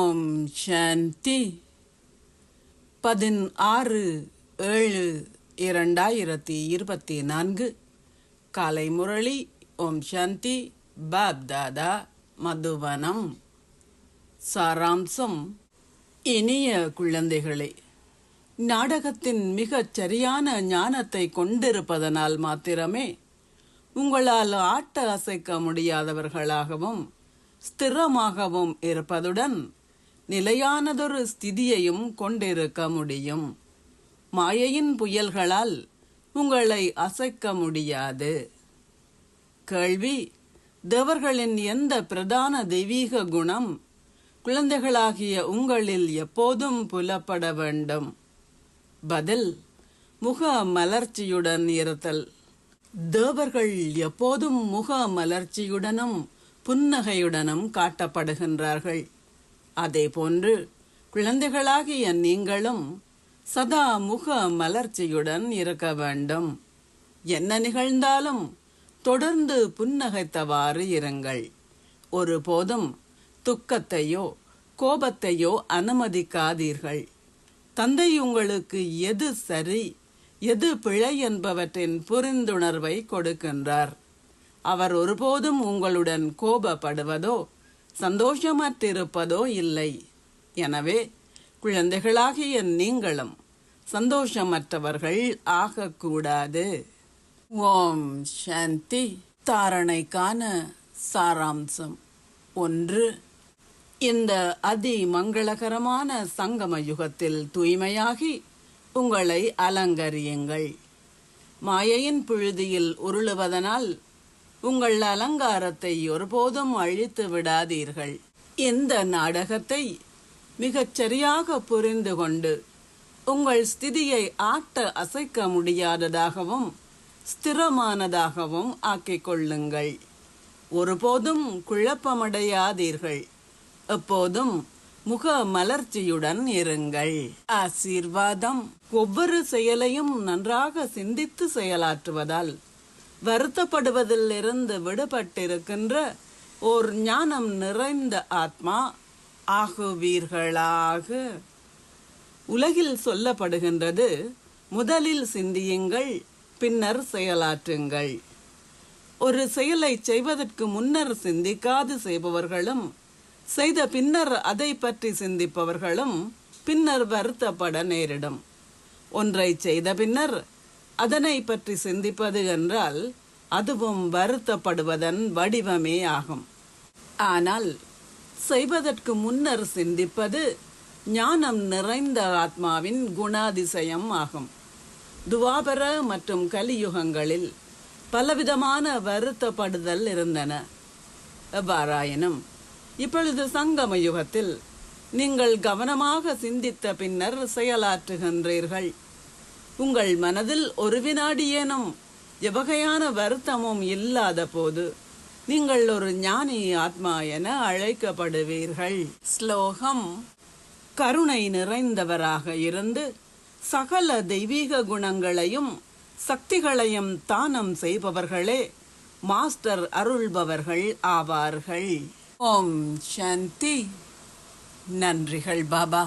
ஓம் சாந்தி. 16/7/2024 காலை முரளி. ஓம் சாந்தி. பாப் தாதா, மதுவனம். சாராம்சம். இனிய குழந்தைகளே, நாடகத்தின் மிகச் சரியான ஞானத்தை கொண்டிருப்பதனால் மாத்திரமே உங்களால் ஆட்ட அசைக்க முடியாதவர்களாகவும் ஸ்திரமாகவும் இருப்பதுடன் நிலையானதொரு ஸ்திதியையும் கொண்டிருக்க முடியும். மாயையின் புயல்களால் உங்களை அசைக்க முடியாது. கேள்வி: தேவர்களின் எந்த பிரதான தெய்வீக குணம் குழந்தைகளாகிய உங்களில் எப்போதும் புலப்பட வேண்டும்? பதில்: முக மலர்ச்சியுடன் இருத்தல். தேவர்கள் எப்போதும் முக மலர்ச்சியுடனும் புன்னகையுடனும் காட்டப்படுகின்றார்கள். அதே போன்று குழந்தைகளாகிய நீங்களும் சதா முக மலர்ச்சியுடன் இருக்க வேண்டும். என்ன நிகழ்ந்தாலும் தொடர்ந்து புன்னகைத்தவாறு இருங்கள். ஒருபோதும் துக்கத்தையோ கோபத்தையோ அனுமதிக்காதீர்கள். தந்தை உங்களுக்கு எது சரி எது பிழை என்பவற்றின் புரிந்துணர்வை கொடுக்கின்றார். அவர் ஒருபோதும் உங்களுடன் கோபப்படுவதோ சந்தோஷமற்றிருப்பதோ இல்லை. எனவே குழந்தைகளாகிய நீங்களும் சந்தோஷமற்றவர்கள் ஆகக்கூடாது. ஓம் சாந்தி. தாரணைக்கான சாராம்சம். 1. இந்த அதி மங்களகரமான சங்கம யுகத்தில் தூய்மையாகி உங்களை அலங்கரியுங்கள். மாயையின் புழுதியில் உருளுவதனால் உங்கள் அலங்காரத்தை ஒருபோதும் அழித்து விடாதீர்கள். இந்த நாடகத்தை மிகச் சரியாக புரிந்து கொண்டு உங்கள் ஸ்திதியை ஆட்ட அசைக்க முடியாததாகவும் ஸ்திரமானதாகவும் ஆக்கிக் கொள்ளுங்கள். ஒருபோதும் குழப்பமடையாதீர்கள். எப்போதும் முக மலர்ச்சியுடன் இருங்கள். ஆசீர்வாதம். ஒவ்வொரு செயலையும் நன்றாக சிந்தித்து செயலாற்றுவதால் வருத்தப்படுவதிலிருந்து விடுபட்டிருக்கின்ற ஓர் ஞானம் நிறைந்த ஆத்மா ஆகுவீர்களாக. உலகில் சொல்லப்படுகின்றது, முதலில் சிந்தியுங்கள், பின்னர் செயலாற்றுங்கள். ஒரு செயலை செய்வதற்கு முன்னர் சிந்திக்காது செய்பவர்களும் செய்த பின்னர் அதை பற்றி சிந்திப்பவர்களும் பின்னர் வருத்தப்பட நேரிடும். ஒன்றை செய்த பின்னர் அதனை பற்றி சிந்திப்பது என்றால் அதுவும் வருத்தப்படுவதன் வடிவமே ஆகும். ஆனால் செய்வதற்கு முன்னர் சிந்திப்பது ஞானம் நிறைந்த ஆத்மாவின் குணாதிசயம் ஆகும். துவாபர மற்றும் கலியுகங்களில் பலவிதமான வருத்தப்படுதல் இருந்தன. எவ்வாறாயினும் இப்பொழுது சங்கம யுகத்தில் நீங்கள் கவனமாக சிந்தித்த பின்னர் செயலாற்றுகின்றீர்கள். உங்கள் மனதில் ஒரு வினாடியேனும் எவ்வகையான வருத்தமும் இல்லாத போது நீங்கள் ஒரு ஞானி ஆத்மா என அழைக்கப்படுவீர்கள். ஸ்லோகம். கருணை நிறைந்தவராக இருந்து சகல தெய்வீக குணங்களையும் சக்திகளையும் தானம் செய்பவர்களே மாஸ்டர் அருள்பவர்கள் ஆவார்கள். ஓம் சாந்தி. நன்றிகள் பாபா.